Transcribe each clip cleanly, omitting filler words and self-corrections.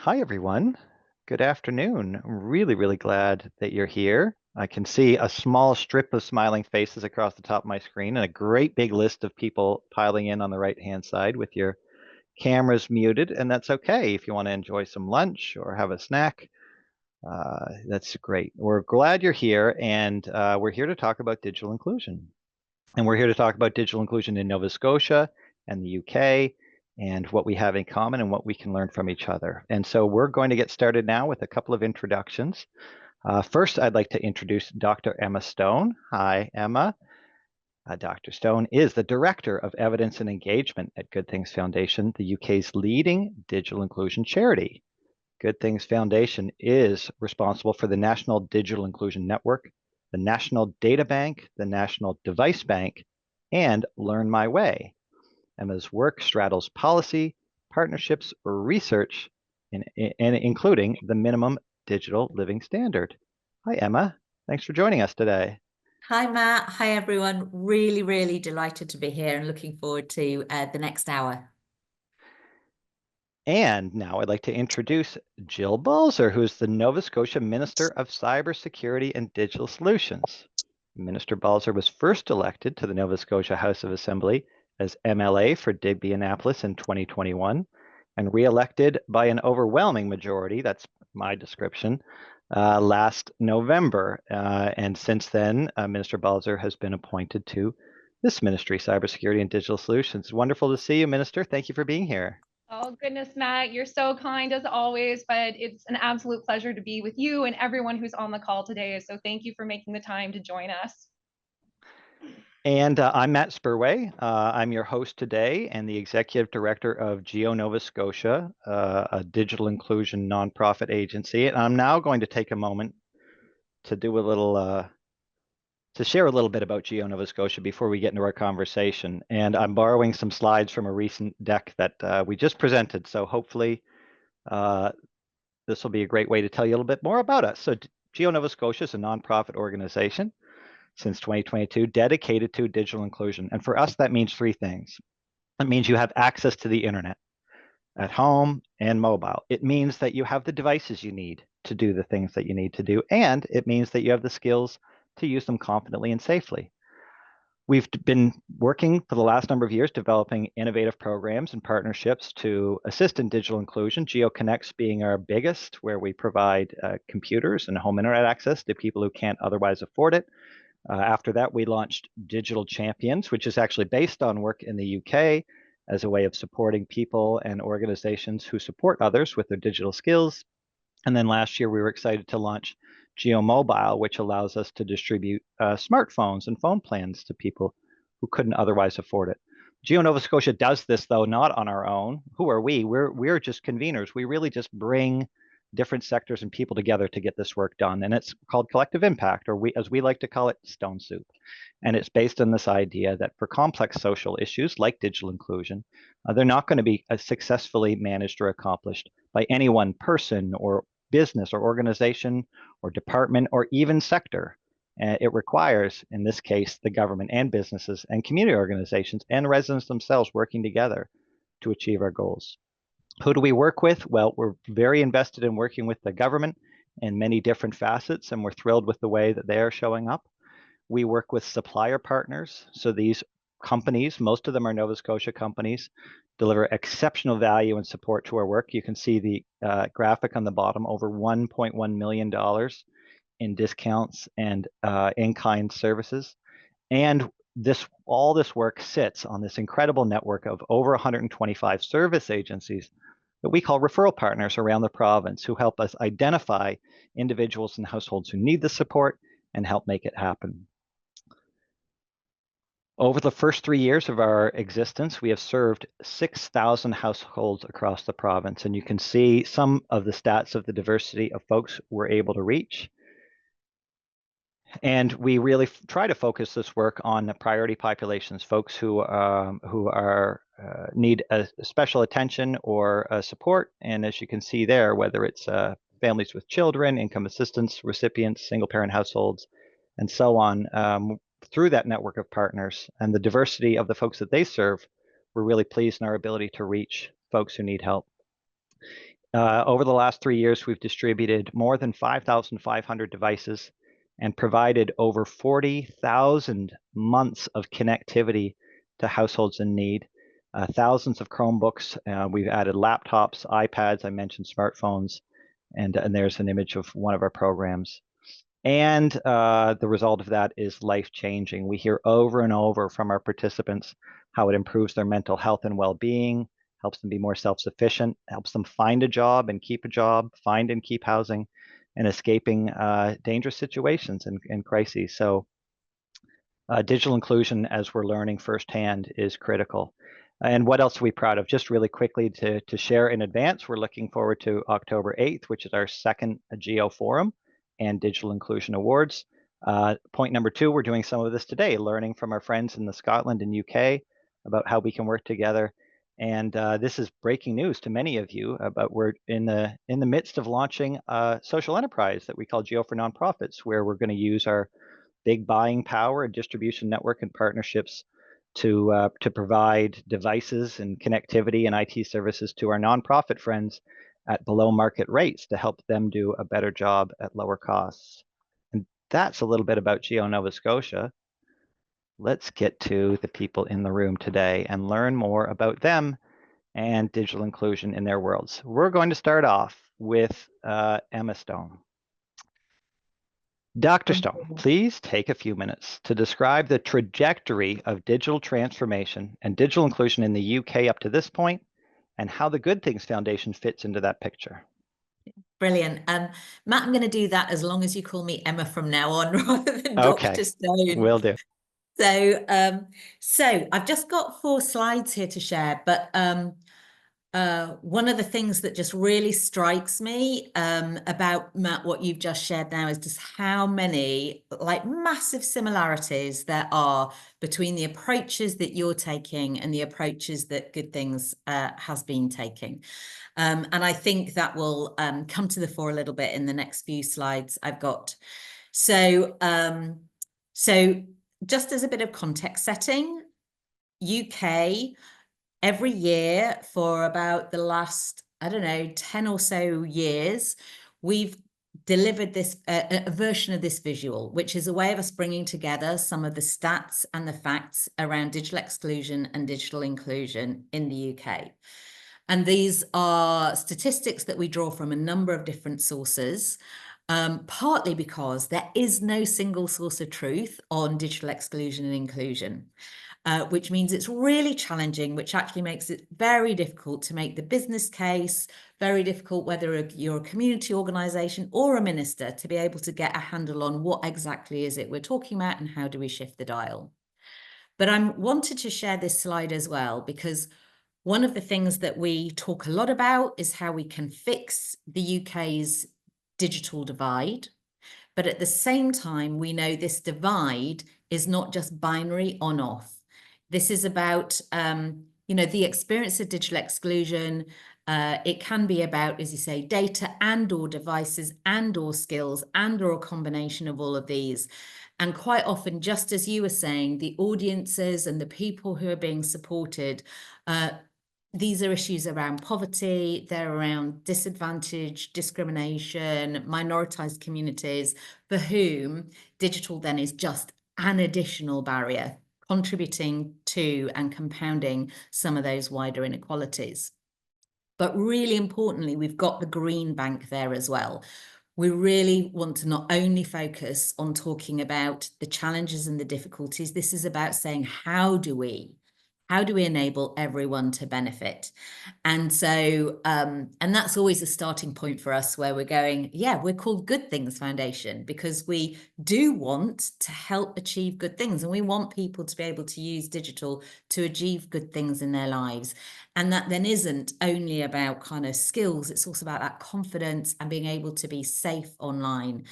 Hi, everyone. Good afternoon. I'm really glad that you're here. I can see a small strip of smiling faces across the top of my screen and a great big list of people piling in on the right-hand side with your cameras muted, and that's okay if you want to enjoy some lunch or have a snack. That's great. We're glad you're here, and we're here to talk about digital inclusion. And we're here to talk about digital inclusion in Nova Scotia and the UK and what we have in common and what we can learn from each other. And so we're going to get started now with a couple of introductions. First, I'd like to introduce Dr. Emma Stone. Hi, Emma. Dr. Stone is the Director of Evidence and Engagement at Good Things Foundation, the UK's leading digital inclusion charity. Good Things Foundation is responsible for the National Digital Inclusion Network, the National Data Bank, the National Device Bank, and Learn My Way. Emma's work straddles policy, partnerships, research, and including the minimum digital living standard. Hi, Emma. Thanks for joining us today. Hi, Matt. Hi, everyone. Really delighted to be here and looking forward to the next hour. And now I'd like to introduce Jill Balser, who is the Nova Scotia Minister of Cybersecurity and Digital Solutions. Minister Balser was first elected to the Nova Scotia House of Assembly as MLA for Digby Annapolis in 2021 and re-elected by an overwhelming majority, that's my description, last November. And since then, Minister Balser has been appointed to this ministry, Cybersecurity and Digital Solutions. Wonderful to see you, Minister. Thank you for being here. Oh, goodness, Matt, you're so kind as always, but it's an absolute pleasure to be with you and everyone who's on the call today. So thank you for making the time to join us. And I'm Matt Spurway. I'm your host today and the Executive Director of Geo Nova Scotia, a digital inclusion nonprofit agency. And I'm now going to take a moment to do a little to share a little bit about Geo Nova Scotia before we get into our conversation. And I'm borrowing some slides from a recent deck that we just presented. So hopefully this will be a great way to tell you a little bit more about us. So Geo Nova Scotia is a nonprofit organization since 2022 dedicated to digital inclusion. And for us, that means three things. It means you have access to the internet at home and mobile. It means that you have the devices you need to do the things that you need to do. And it means that you have the skills to use them confidently and safely. We've been working for the last number of years developing innovative programs and partnerships to assist in digital inclusion, GeoConnects being our biggest, where we provide computers and home internet access to people who can't otherwise afford it. After that, we launched Digital Champions, which is actually based on work in the UK as a way of supporting people and organizations who support others with their digital skills. And then last year, we were excited to launch Geo Mobile, which allows us to distribute smartphones and phone plans to people who couldn't otherwise afford it. Geo Nova Scotia does this, though, not on our own. Who are we? We're just conveners. We really just bring different sectors and people together to get this work done. And it's called collective impact, or as we like to call it, stone soup. And it's based on this idea that for complex social issues like digital inclusion, they're not going to be successfully managed or accomplished by any one person or business or organization or department or even sector. It requires, in this case, the government and businesses and community organizations and residents themselves working together to achieve our goals. Who do we work with? Well, we're very invested in working with the government in many different facets, and we're thrilled with the way that they are showing up. We work with supplier partners. So these companies, most of them are Nova Scotia companies, deliver exceptional value and support to our work. You can see the graphic on the bottom, over $1.1 million in discounts and in-kind services. And all this work sits on this incredible network of over 125 service agencies that we call referral partners around the province who help us identify individuals and households who need the support and help make it happen. Over the first 3 years of our existence, we have served 6,000 households across the province, and you can see some of the stats of the diversity of folks we're able to reach. And we really try to focus this work on the priority populations, folks who need a special attention or support. And as you can see there, whether it's families with children, income assistance recipients, single-parent households, and so on, through that network of partners and the diversity of the folks that they serve, we're really pleased in our ability to reach folks who need help. Over the last 3 years, we've distributed more than 5,500 devices and provided over 40,000 months of connectivity to households in need. Thousands of Chromebooks. We've added laptops, iPads. I mentioned smartphones, and there's an image of one of our programs. And the result of that is life-changing. We hear over and over from our participants how it improves their mental health and well-being, helps them be more self-sufficient, helps them find a job and keep a job, find and keep housing, and escaping dangerous situations and crises. So digital inclusion, as we're learning firsthand, is critical. And what else are we proud of? Just really quickly to share in advance, we're looking forward to October 8th, which is our second GEO Forum and Digital Inclusion Awards. Point number 2, we're doing some of this today, learning from our friends in the Scotland and UK about how we can work together. And this is breaking news to many of you, but we're in the midst of launching a social enterprise that we call GEO for Nonprofits, where we're going to use our big buying power and distribution network and partnerships to provide devices and connectivity and IT services to our nonprofit friends at below market rates to help them do a better job at lower costs. And that's a little bit about GEO Nova Scotia. Let's get to the people in the room today and learn more about them and digital inclusion in their worlds. We're going to start off with Emma Stone. Dr. Stone, please take a few minutes to describe the trajectory of digital transformation and digital inclusion in the UK up to this point, and how the Good Things Foundation fits into that picture. Brilliant. Matt, I'm going to do that as long as you call me Emma from now on rather than Okay, Dr. Stone. Will do. So I've just got 4 slides here to share, but one of the things that just really strikes me about, Matt, what you've just shared now is just how many massive similarities there are between the approaches that you're taking and the approaches that Good Things has been taking. And I think that will come to the fore a little bit in the next few slides I've got. So just as a bit of context setting, UK, every year for about the last, 10 or so years, we've delivered this a version of this visual, which is a way of us bringing together some of the stats and the facts around digital exclusion and digital inclusion in the UK. And these are statistics that we draw from a number of different sources, partly because there is no single source of truth on digital exclusion and inclusion. Which means it's really challenging, which actually makes it very difficult to make the business case, very difficult whether you're a community organisation or a minister to be able to get a handle on what exactly is it we're talking about and how do we shift the dial. But I wanted to share this slide as well, because one of the things that we talk a lot about is how we can fix the UK's digital divide. But at the same time, we know this divide is not just binary on-off. This is about, the experience of digital exclusion. It can be about, as you say, data and or devices and or skills and or a combination of all of these. And quite often, just as you were saying, the audiences and the people who are being supported, these are issues around poverty, they're around disadvantage, discrimination, minoritized communities for whom digital then is just an additional barrier, contributing to and compounding some of those wider inequalities. But really importantly, we've got the green bank there as well. We really want to not only focus on talking about the challenges and the difficulties. This is about saying, how do we enable everyone to benefit? And so, and that's always a starting point for us, where we're going, yeah, we're called Good Things Foundation because we do want to help achieve good things. And we want people to be able to use digital to achieve good things in their lives. And that then isn't only about kind of skills, it's also about that confidence and being able to be safe online.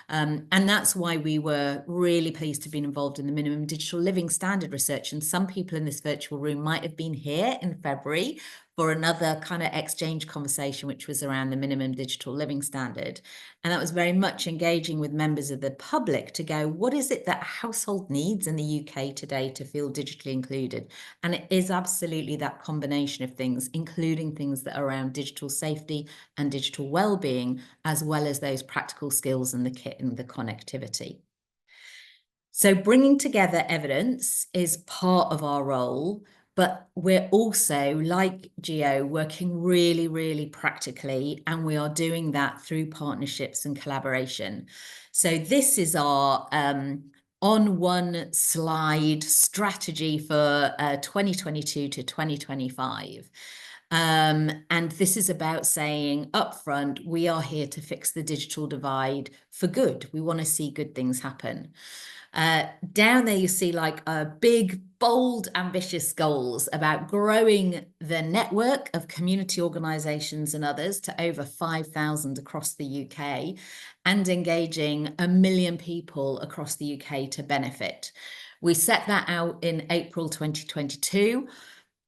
And that's why we were really pleased to be involved in the minimum digital living standard research. And some people in this virtual virtual room might have been here in February for another kind of exchange conversation, which was around the minimum digital living standard. And that was very much engaging with members of the public to go, what is it that a household needs in the UK today to feel digitally included? And it is absolutely that combination of things, including things that are around digital safety and digital well-being, as well as those practical skills and the kit and the connectivity. So bringing together evidence is part of our role, but we're also, like Geo, working really, really practically, and we are doing that through partnerships and collaboration. So this is our on one slide strategy for 2022 to 2025. And this is about saying upfront, we are here to fix the digital divide for good. We want to see good things happen. Down there, you see like big, bold, ambitious goals about growing the network of community organisations and others to over 5,000 across the UK and engaging 1 million people across the UK to benefit. We set that out in April 2022.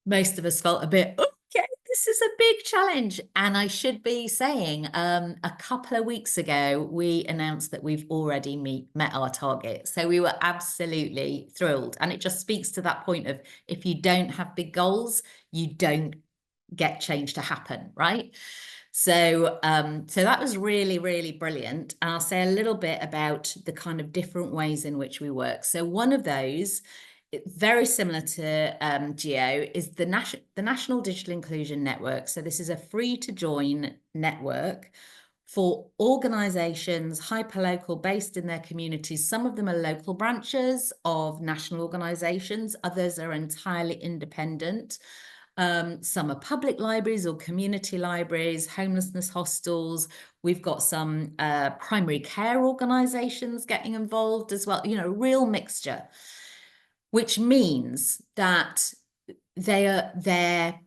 Most of us felt a bit, okay, this is a big challenge. And I should be saying, a couple of weeks ago, we announced that we've already met our target. So we were absolutely thrilled. And it just speaks to that point of, if you don't have big goals, you don't get change to happen, right? So that was really, really brilliant. And I'll say a little bit about the kind of different ways in which we work. So one of those, very similar to Geo, is the National Digital Inclusion Network. So this is a free to join network for organisations, hyperlocal, based in their communities. Some of them are local branches of national organisations, others are entirely independent. Some are public libraries or community libraries, homelessness hostels. We've got some primary care organisations getting involved as well, you know, real mixture, which means that their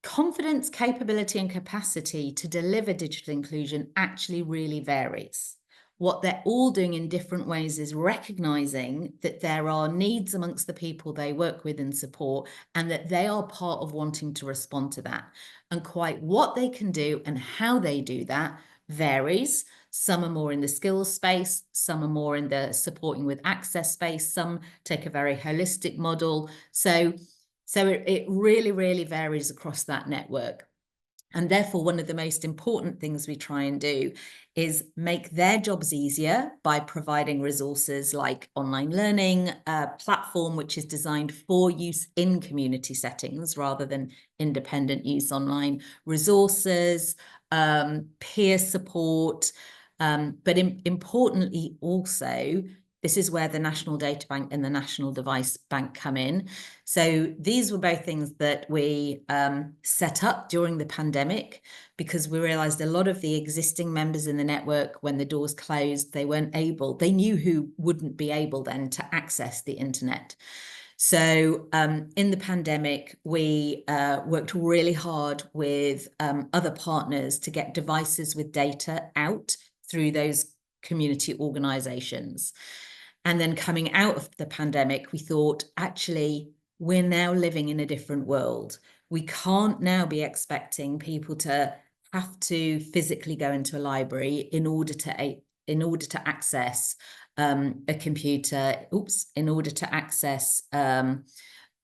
confidence, capability, and capacity to deliver digital inclusion actually really varies. What they're all doing in different ways is recognizing that there are needs amongst the people they work with and support, and that they are part of wanting to respond to that. And quite what they can do and how they do that varies. Some are more in the skills space, some are more in the supporting with access space, some take a very holistic model. So it really, really varies across that network. And therefore, one of the most important things we try and do is make their jobs easier by providing resources like online learning, a platform which is designed for use in community settings rather than independent use online, resources, peer support, but importantly also, this is where the National Data Bank and the National Device Bank come in. So these were both things that we set up during the pandemic, because we realized a lot of the existing members in the network, when the doors closed, they knew who wouldn't be able then to access the internet. So in the pandemic, we worked really hard with other partners to get devices with data out through those community organizations. And then coming out of the pandemic, we thought, actually, we're now living in a different world. We can't now be expecting people to have to physically go into a library in order to access a computer, in order to access data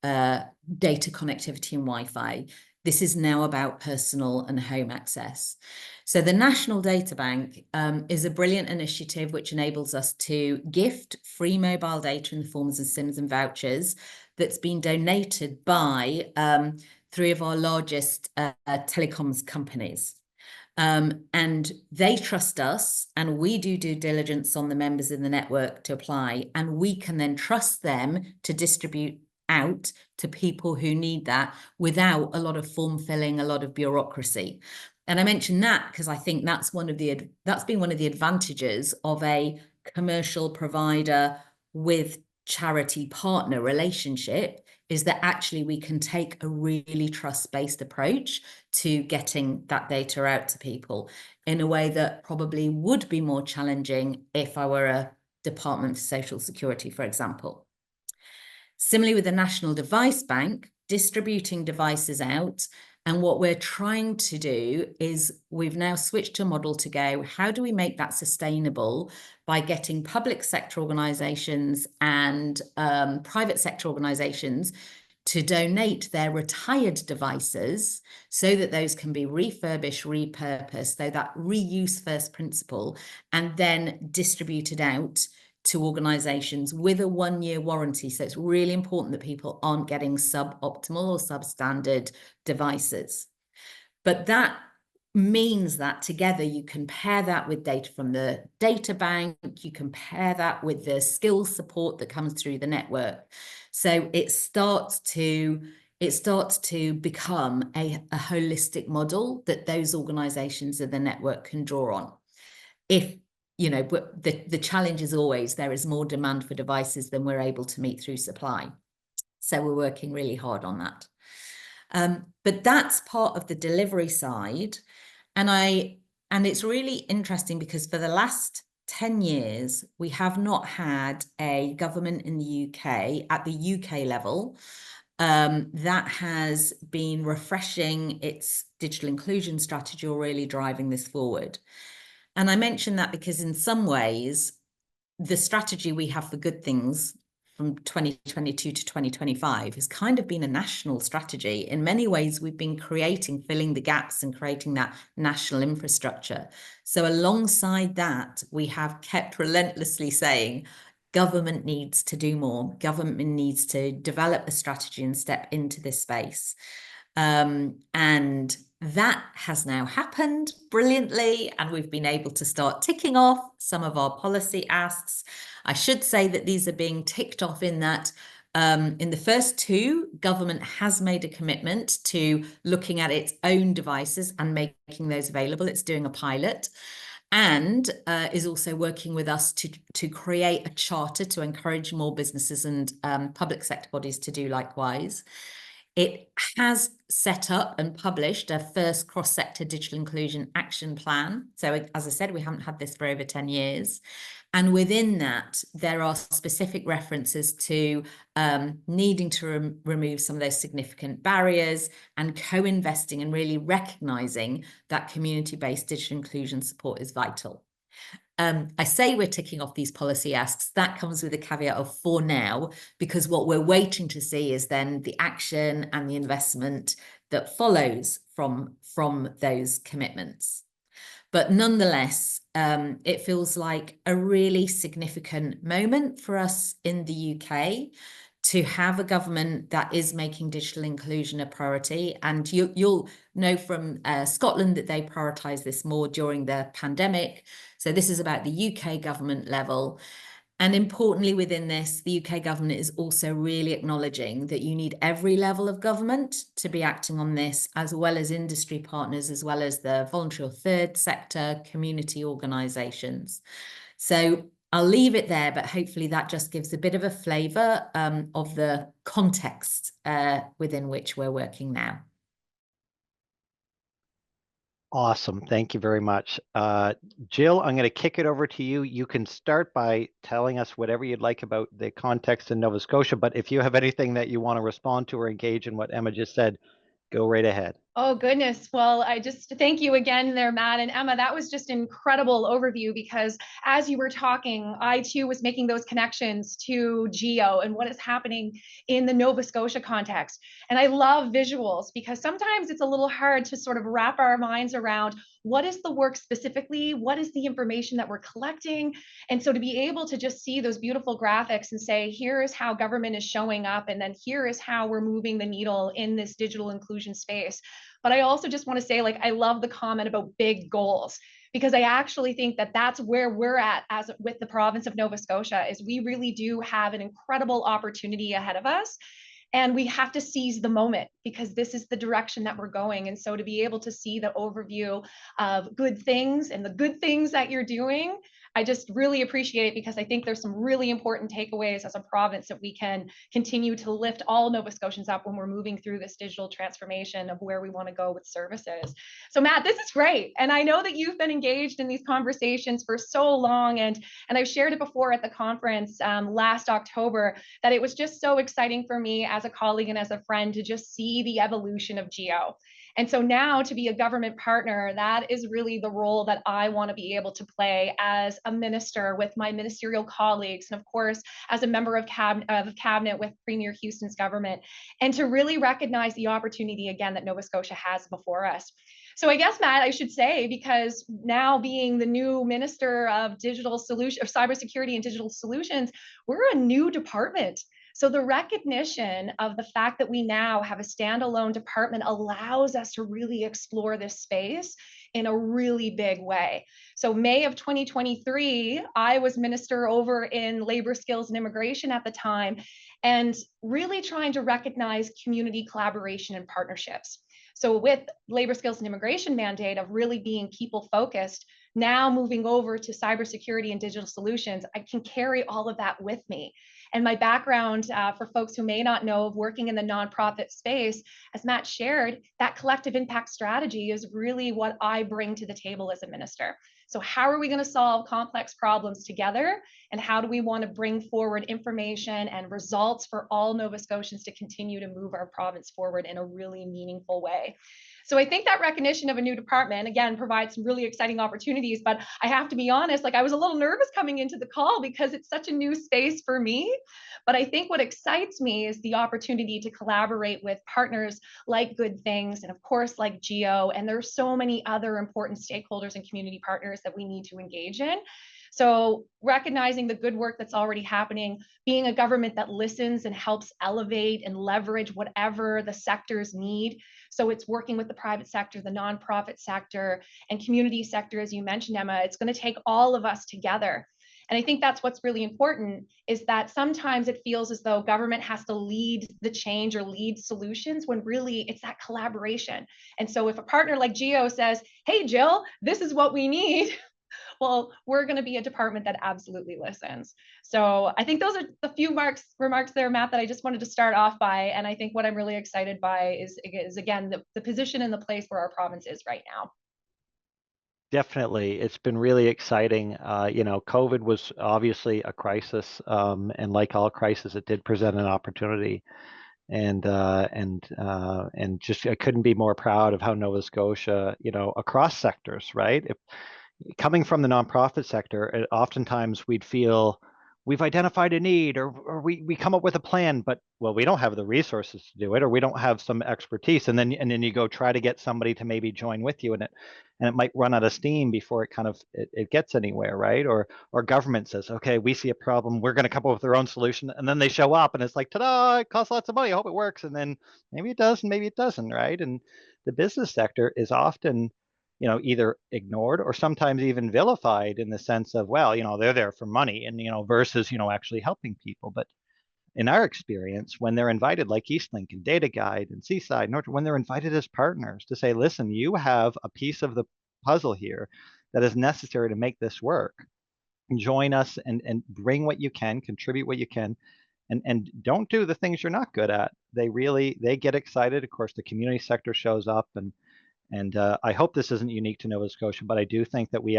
connectivity and Wi-Fi. This is now about personal and home access. So the National Data Bank is a brilliant initiative which enables us to gift free mobile data in the forms of SIMs and vouchers that's been donated by 3 of our largest telecoms companies. And they trust us, and we do due diligence on the members in the network to apply, and we can then trust them to distribute out to people who need that without a lot of form filling, a lot of bureaucracy. And I mention that because I think that's been one of the advantages of a commercial provider with charity partner relationship, is that actually we can take a really trust-based approach to getting that data out to people in a way that probably would be more challenging if I were a Department for Social Security, for example. Similarly, with the National Device Bank, distributing devices out. And what we're trying to do is we've now switched to a model to go, how do we make that sustainable by getting public sector organizations and private sector organizations to donate their retired devices so that those can be refurbished, repurposed, so that reuse first principle, and then distributed out to organizations with a 1-year warranty. So it's really important that people aren't getting suboptimal or substandard devices. But that means that together you compare that with data from the data bank, you compare that with the skills support that comes through the network. So it starts to become a holistic model that those organizations in the network can draw on. If but the challenge is always there is more demand for devices than we're able to meet through supply. So we're working really hard on that. But that's part of the delivery side. And it's really interesting because for the last 10 years, we have not had a government in the UK at the UK level that has been refreshing its digital inclusion strategy or really driving this forward. And I mention that because in some ways, the strategy we have for good things from 2022 to 2025 has kind of been a national strategy. In many ways, we've been filling the gaps and creating that national infrastructure. So alongside that, we have kept relentlessly saying, government needs to do more. Government needs to develop a strategy and step into this space. And that has now happened brilliantly, and we've been able to start ticking off some of our policy asks. I should say that these are being ticked off in that in the first two, government has made a commitment to looking at its own devices and making those available. It's doing a pilot and is also working with us to create a charter to encourage more businesses and public sector bodies to do likewise. It has set up and published a first cross-sector digital inclusion action plan. So as I said, we haven't had this for over 10 years. And within that, there are specific references to needing to remove some of those significant barriers and co-investing and really recognizing that community-based digital inclusion support is vital. I say we're ticking off these policy asks. That comes with a caveat of for now, because what we're waiting to see is then the action and the investment that follows from those commitments. But nonetheless, it feels like a really significant moment for us in the UK to have a government that is making digital inclusion a priority. And you'll know from Scotland that they prioritise this more during the pandemic. So this is about the UK government level. And importantly within this, the UK government is also really acknowledging that you need every level of government to be acting on this, as well as industry partners, as well as the voluntary or third sector community organisations. So I'll leave it there, but hopefully that just gives a bit of a flavour of the context within which we're working now. Awesome. Thank you very much. Jill, I'm going to kick it over to you. You can start by telling us whatever you'd like about the context in Nova Scotia, but if you have anything that you want to respond to or engage in what Emma just said, go right ahead. Oh, goodness. Well, I just thank you again there, Matt and Emma. That was just an incredible overview because as you were talking, I too was making those connections to Geo and what is happening in the Nova Scotia context. And I love visuals because sometimes it's a little hard to sort of wrap our minds around what is the work specifically, what is the information that we're collecting. And so to be able to just see those beautiful graphics and say, here is how government is showing up, and then here is how we're moving the needle in this digital inclusion space. But I also just want to say, like, I love the comment about big goals, because I actually think that that's where we're at as with the province of Nova Scotia, is we really do have an incredible opportunity ahead of us. And we have to seize the moment because this is the direction that we're going. And so to be able to see the overview of good things and the good things that you're doing I just really appreciate it because I think there's some really important takeaways as a province that we can continue to lift all Nova Scotians up when we're moving through this digital transformation of where we want to go with services. So Matt, this is great. And I know that you've been engaged in these conversations for so long, and I've shared it before at the conference last October, that it was just so exciting for me as a colleague and as a friend to just see the evolution of GEO. And so now to be a government partner, that is really the role that I want to be able to play as a minister with my ministerial colleagues, and of course, as a member of cabinet with Premier Houston's government, and to really recognize the opportunity again that Nova Scotia has before us. So I guess, Matt, I should say, because now being the new Minister of Digital Solutions, of Cybersecurity and Digital Solutions, we're a new department. So the recognition of the fact that we now have a standalone department allows us to really explore this space in a really big way. So May of 2023, I was minister over in labor skills and immigration at the time, and really trying to recognize community collaboration and partnerships. So with labor skills and immigration mandate of really being people focused, now moving over to cybersecurity and digital solutions, I can carry all of that with me. And my background, for folks who may not know, of working in the nonprofit space, as Matt shared, that collective impact strategy is really what I bring to the table as a minister. So how are we going to solve complex problems together? And how do we want to bring forward information and results for all Nova Scotians to continue to move our province forward in a really meaningful way? So I think that recognition of a new department, again, provides some really exciting opportunities, but I have to be honest, like I was a little nervous coming into the call because it's such a new space for me. But I think what excites me is the opportunity to collaborate with partners like Good Things and of course like GEO, and there's so many other important stakeholders and community partners that we need to engage in. So recognizing the good work that's already happening, being a government that listens and helps elevate and leverage whatever the sectors need. So it's working with the private sector, the nonprofit sector, and community sector, as you mentioned, Emma. It's going to take all of us together. And I think that's what's really important, is that sometimes it feels as though government has to lead the change or lead solutions, when really it's that collaboration. And so if a partner like GEO says, hey, Jill, this is what we need, well, we're going to be a department that absolutely listens. So I think those are the few remarks there, Matt, that I just wanted to start off by. And I think what I'm really excited by is again, the position and the place where our province is right now. Definitely. It's been really exciting. COVID was obviously a crisis, and like all crises, it did present an opportunity. And just I couldn't be more proud of how Nova Scotia, across sectors, right? Coming from the nonprofit sector, oftentimes we'd feel we've identified a need, or we come up with a plan, but well, we don't have the resources to do it, or we don't have some expertise, and then you go try to get somebody to maybe join with you, and it might run out of steam before it gets anywhere, right? Or government says, okay, we see a problem, we're going to come up with their own solution, and then they show up and it's like, ta-da, it costs lots of money, I hope it works, and then maybe it does and maybe it doesn't, right? And the business sector is often either ignored or sometimes even vilified in the sense of, well, they're there for money, and versus actually helping people. But in our experience, when they're invited, like Eastlink and Data Guide and Seaside, when they're invited as partners to say, listen, you have a piece of the puzzle here that is necessary to make this work, join us and bring what you can, contribute what you can, and don't do the things you're not good at. They get excited. Of course, the community sector shows up, and I hope this isn't unique to Nova Scotia, but I do think that we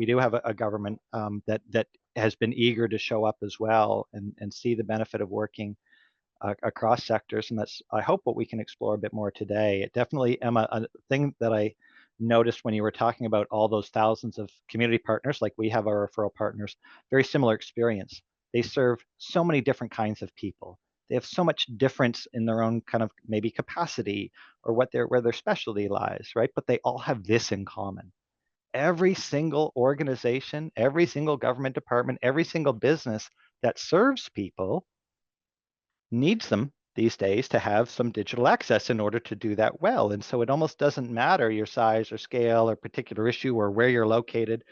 do have a government that has been eager to show up as well and see the benefit of working across sectors. And that's, I hope, what we can explore a bit more today. It definitely, Emma, a thing that I noticed when you were talking about all those thousands of community partners, like we have our referral partners, very similar experience. They serve so many different kinds of people. They have so much difference in their own kind of maybe capacity or where their specialty lies, right? But they all have this in common. Every single organization, every single government department, every single business that serves people needs them these days to have some digital access in order to do that well. And so it almost doesn't matter your size or scale or particular issue or where you're located.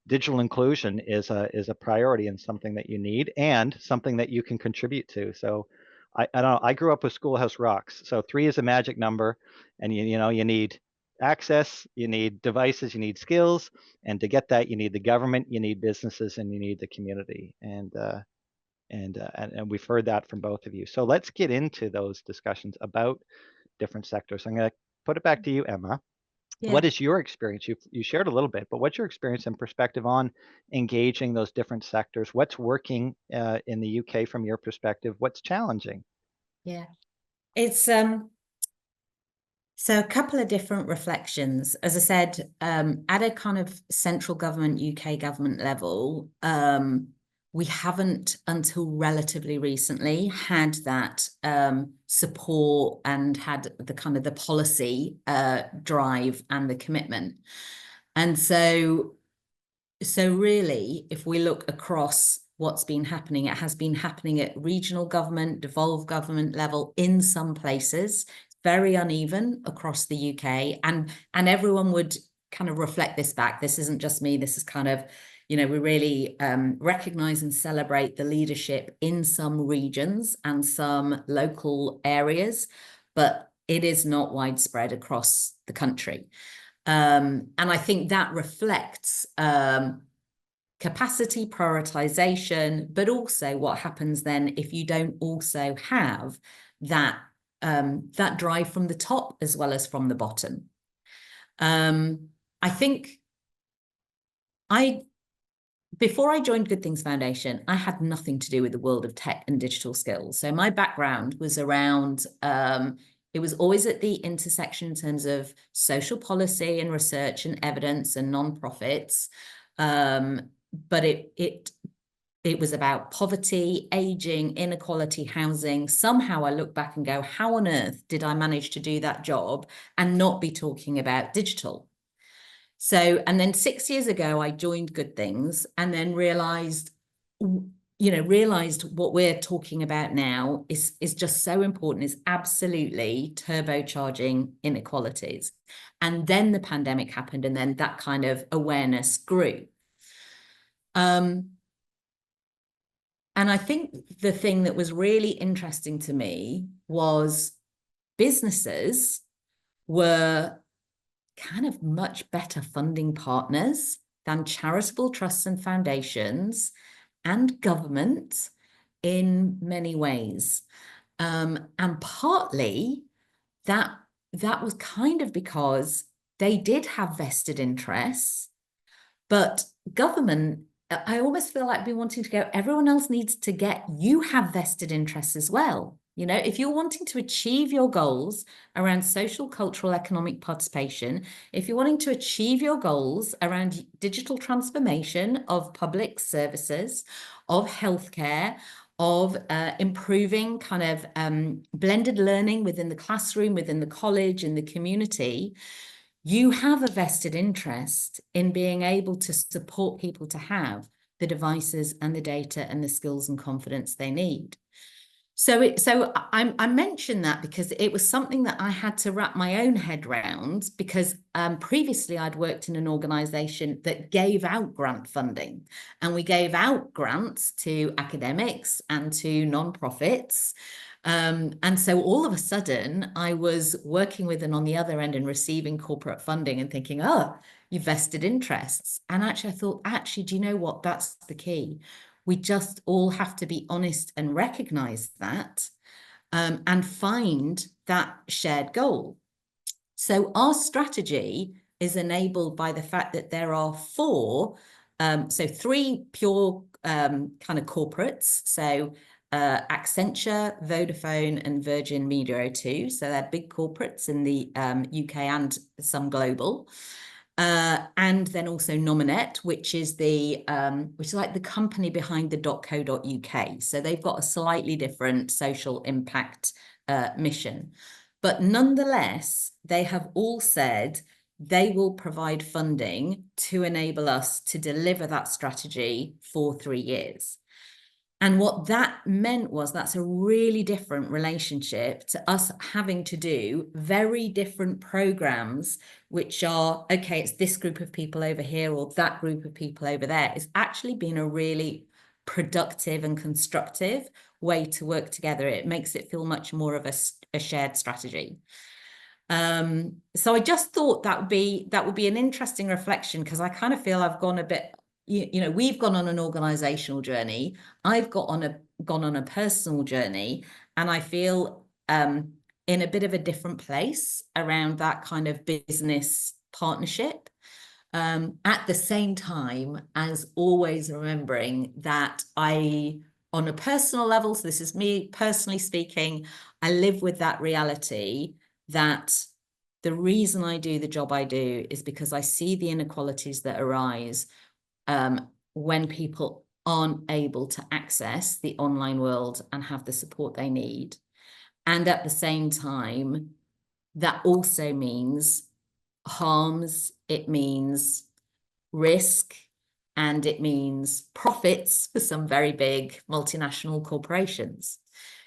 Digital inclusion is a priority and something that you need and something that you can contribute to. So I don't know, I grew up with Schoolhouse Rocks. So 3 is a magic number, and you need access, you need devices, you need skills, and to get that, you need the government, you need businesses, and you need the community. And we've heard that from both of you. So let's get into those discussions about different sectors. I'm going to put it back to you, Emma. Yeah. What is your experience? You shared a little bit, but what's your experience and perspective on engaging those different sectors? What's working in the UK from your perspective? What's challenging? Yeah. It's so a couple of different reflections. As I said, at a kind of central government, UK government level, we haven't until relatively recently had that support and had the kind of the policy drive and the commitment. And so really, if we look across what's been happening, it has been happening at regional government, devolved government level in some places, very uneven across the UK. And everyone would kind of reflect this back. This isn't just me. This is kind of, we really recognise and celebrate the leadership in some regions and some local areas, but it is not widespread across the country. And I think that reflects capacity prioritization, but also what happens then if you don't also have that that drive from the top as well as from the bottom. I think before I joined Good Things Foundation, I had nothing to do with the world of tech and digital skills. So my background was around it was always at the intersection in terms of social policy and research and evidence and nonprofits. But it was about poverty, aging, inequality, housing. Somehow I look back and go, how on earth did I manage to do that job and not be talking about digital? So, and then 6 years ago, I joined Good Things and then realized what we're talking about now is just so important, is absolutely turbocharging inequalities. And then the pandemic happened, and then that kind of awareness grew. And I think the thing that was really interesting to me was businesses were kind of much better funding partners than charitable trusts and foundations and government in many ways. And partly that was kind of because they did have vested interests, but government, I almost feel like I've been wanting to go, everyone else needs to get, you have vested interests as well. If you're wanting to achieve your goals around social, cultural, economic participation, if you're wanting to achieve your goals around digital transformation of public services, of healthcare, of improving kind of blended learning within the classroom, within the college, in the community, you have a vested interest in being able to support people to have the devices and the data and the skills and confidence they need. So I mentioned that because it was something that I had to wrap my own head around, because previously I'd worked in an organisation that gave out grant funding, and we gave out grants to academics and to non-profits. And so all of a sudden I was working with and on the other end and receiving corporate funding and thinking, oh, you vested interests. And actually I thought, do you know what? That's the key. We just all have to be honest and recognize that and find that shared goal. So our strategy is enabled by the fact that there are three pure kind of corporates. So Accenture, Vodafone, and Virgin Media O2. So they're big corporates in the UK and some global. And then also Nominet, which is like the company behind the .co.uk. So they've got a slightly different social impact mission. But nonetheless, they have all said they will provide funding to enable us to deliver that strategy for 3 years. And what that meant was that's a really different relationship to us having to do very different programs, which are, okay, it's this group of people over here or that group of people over there. It's actually been a really productive and constructive way to work together. It makes it feel much more of a shared strategy. So I just thought that would be an interesting reflection, because I kind of feel I've gone a bit, you know, we've gone on an organizational journey. I've gone on a personal journey, and I feel in a bit of a different place around that kind of business partnership. At the same time as always remembering that on a personal level, so this is me personally speaking, I live with that reality that the reason I do the job I do is because I see the inequalities that arise when people aren't able to access the online world and have the support they need. And at the same time, that also means harms, it means risk, and it means profits for some very big multinational corporations.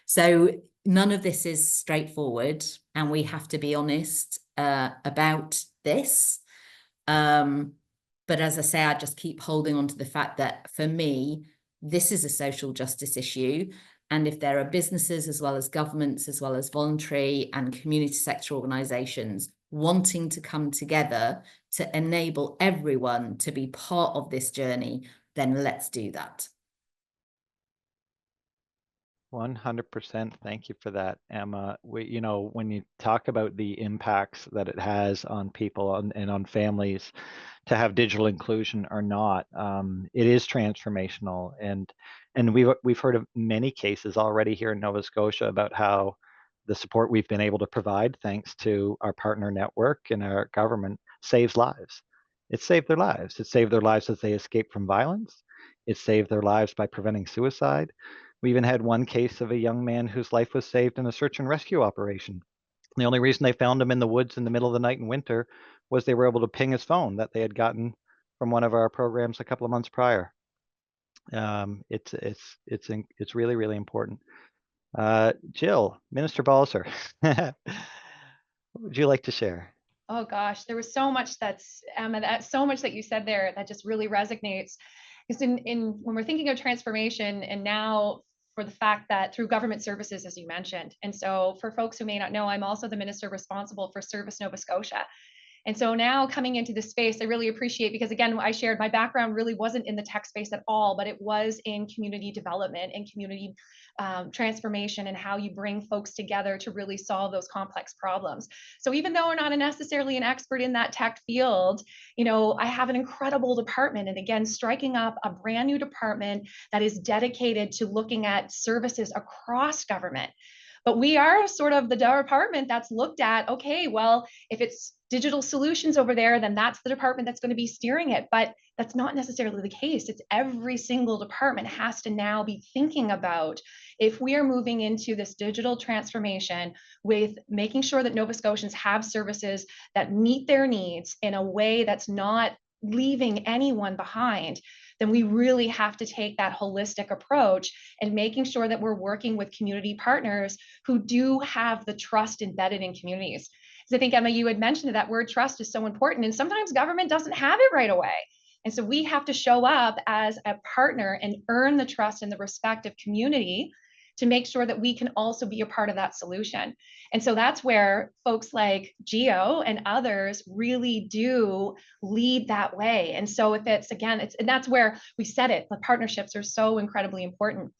So none of this is straightforward, and we have to be honest about this. But as I say, I just keep holding on to the fact that for me, this is a social justice issue. And if there are businesses, as well as governments, as well as voluntary and community sector organizations wanting to come together to enable everyone to be part of this journey, then let's do that. 100%. Thank you for that, Emma. You know, when you talk about the impacts that it has on people and on families to have digital inclusion or not, it is transformational. And we've heard of many cases already here in Nova Scotia about how the support we've been able to provide, thanks to our partner network and our government, saves lives. It saved their lives. It saved their lives as they escaped from violence. It saved their lives by preventing suicide. We even had one case of a young man whose life was saved in a search and rescue operation. The only reason they found him in the woods in the middle of the night in winter was they were able to ping his phone that they had gotten from one of our programs a couple of months prior. It's really, really important. Jill, Minister Balser, what would you like to share? Oh gosh, there was so much that's Emma, so much that you said there that just really resonates. Because in when we're thinking of transformation, and now for the fact that through government services, as you mentioned, and so for folks who may not know, I'm also the minister responsible for Service Nova Scotia. And so now coming into this space, I really appreciate, because again, I shared my background really wasn't in the tech space at all, but it was in community development and community transformation, and how you bring folks together to really solve those complex problems. So even though we're not necessarily an expert in that tech field, you know, I have an incredible department. And again, striking up a brand new department that is dedicated to looking at services across government. But we are sort of the department that's looked at, okay, well, if it's digital solutions over there, then that's the department that's going to be steering it. But that's not necessarily the case. It's every single department has to now be thinking about, if we are moving into this digital transformation, with making sure that Nova Scotians have services that meet their needs in a way that's not leaving anyone behind, then we really have to take that holistic approach and making sure that we're working with community partners who do have the trust embedded in communities. Because I think, Emma, you had mentioned that word trust is so important, and sometimes government doesn't have it right away. And so we have to show up as a partner and earn the trust and the respect of community to make sure that we can also be a part of that solution. And so that's where folks like Geo and others really do lead that way. And so if it's, again, and that's where we said it, the partnerships are so incredibly important.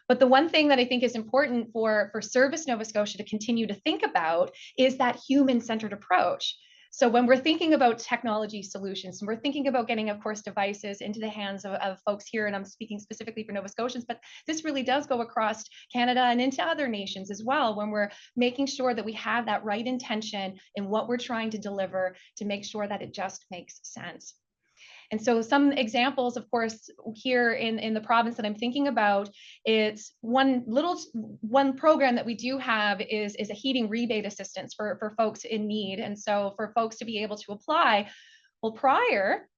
But the one thing that I think is important for Service Nova Scotia to continue to think about is that human-centered approach. So when we're thinking about technology solutions, and we're thinking about getting, of course, devices into the hands of folks here, and I'm speaking specifically for Nova Scotians, but this really does go across Canada and into other nations as well, when we're making sure that we have that right intention in what we're trying to deliver to make sure that it just makes sense. And so some examples, of course, here in the province that I'm thinking about, it's one program that we do have is a heating rebate assistance for folks in need. And so for folks to be able to apply, well, prior,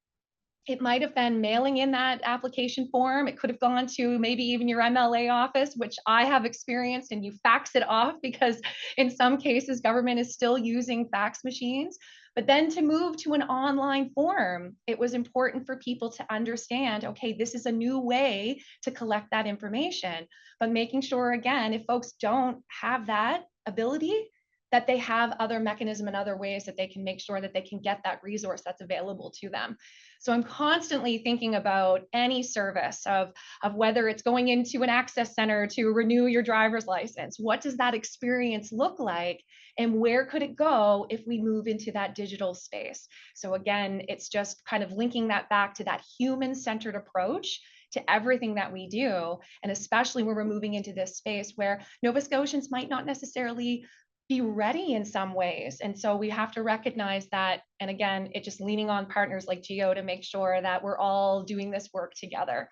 it might have been mailing in that application form. It could have gone to maybe even your MLA office, which I have experienced, and you fax it off, because in some cases, government is still using fax machines. But then to move to an online form, it was important for people to understand, okay, this is a new way to collect that information. But making sure, again, if folks don't have that ability, that they have other mechanism and other ways that they can make sure that they can get that resource that's available to them. So I'm constantly thinking about any service of whether it's going into an access center to renew your driver's license. What does that experience look like? And where could it go if we move into that digital space? So again, it's just kind of linking that back to that human-centered approach to everything that we do. And especially when we're moving into this space where Nova Scotians might not necessarily be ready in some ways. And so we have to recognize that. And again, it just leaning on partners like Geo to make sure that we're all doing this work together.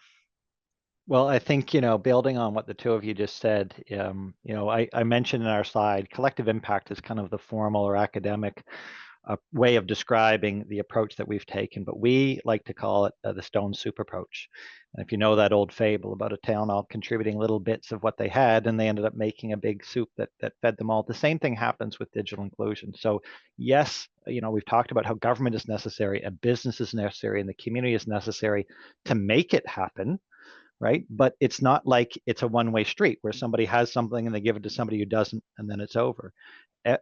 Well, I think, building on what the two of you just said, I mentioned in our slide, collective impact is kind of the formal or academic way of describing the approach that we've taken, but we like to call it the stone soup approach. And if you know that old fable about a town all contributing little bits of what they had, and they ended up making a big soup that fed them all, the same thing happens with digital inclusion. So yes, we've talked about how government is necessary, a business is necessary, and the community is necessary to make it happen, right? But it's not like it's a one-way street where somebody has something and they give it to somebody who doesn't, and then it's over.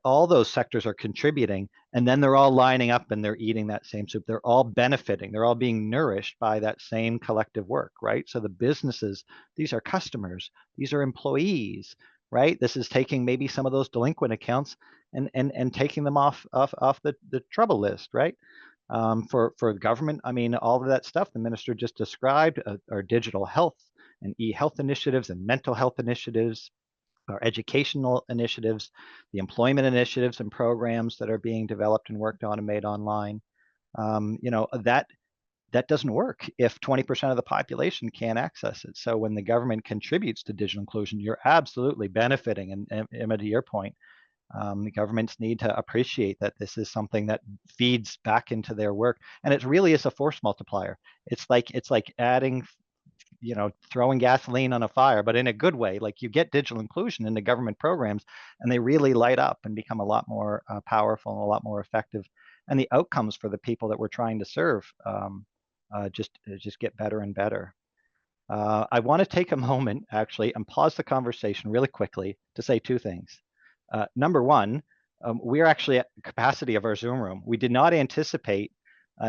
All those sectors are contributing, and then they're all lining up and they're eating that same soup. They're all benefiting. They're all being nourished by that same collective work, right? So the businesses, these are customers, these are employees, right? This is taking maybe some of those delinquent accounts and taking them off the trouble list, right? For the government, I mean, all of that stuff the minister just described, our digital health and e-health initiatives and mental health initiatives, our educational initiatives, the employment initiatives and programs that are being developed and worked on and made online. That doesn't work if 20% of the population can't access it. So when the government contributes to digital inclusion, you're absolutely benefiting. And Emma, to your point, the governments need to appreciate that this is something that feeds back into their work, and it really is a force multiplier. It's like adding, throwing gasoline on a fire, but in a good way. Like, you get digital inclusion in the government programs, and they really light up and become a lot more powerful and a lot more effective. And the outcomes for the people that we're trying to serve just get better and better. I want to take a moment, actually, and pause the conversation really quickly to say two things. Number one, we're actually at the capacity of our Zoom room. We did not anticipate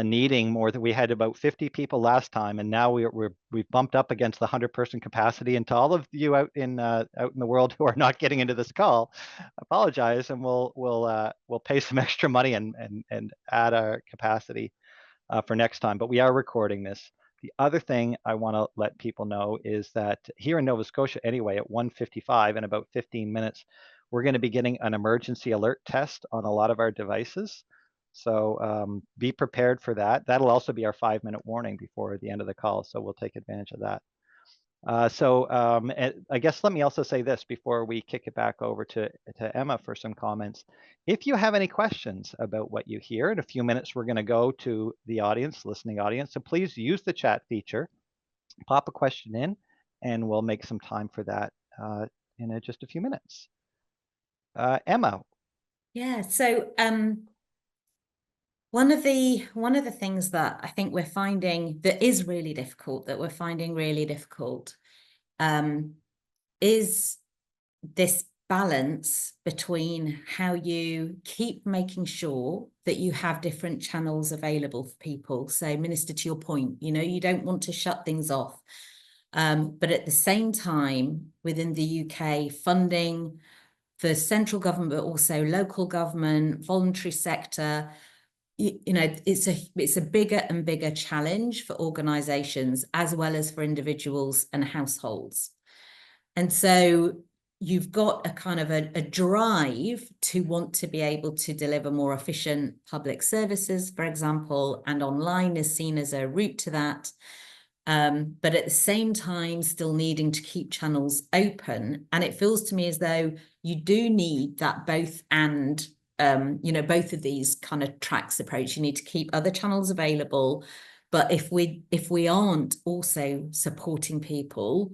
needing more. Than we had about 50 people last time, and now we've bumped up against the 100-person capacity. And to all of you out in the world who are not getting into this call, apologize, and we'll pay some extra money and add our capacity for next time. But we are recording this. The other thing I want to let people know is that here in Nova Scotia, anyway, at 1:55 in about 15 minutes, we're going to be getting an emergency alert test on a lot of our devices. So be prepared for that. That'll also be our 5-minute warning before the end of the call. So we'll take advantage of that. I guess let me also say this before we kick it back over to Emma for some comments. If you have any questions about what you hear, in a few minutes, we're going to go to the audience, listening audience. So please use the chat feature, pop a question in, and we'll make some time for that in just a few minutes. Emma. Yeah, so one of the things that I think we're finding that is really difficult, is this balance between how you keep making sure that you have different channels available for people. So, Minister, to your point, you don't want to shut things off. But at the same time, within the UK, funding for central government, but also local government, voluntary sector, it's a bigger and bigger challenge for organizations as well as for individuals and households. And so you've got a kind of a drive to want to be able to deliver more efficient public services, for example, and online is seen as a route to that. But at the same time, still needing to keep channels open. And it feels to me as though you do need that both and, both of these kind of tracks approach. You need to keep other channels available. But if we aren't also supporting people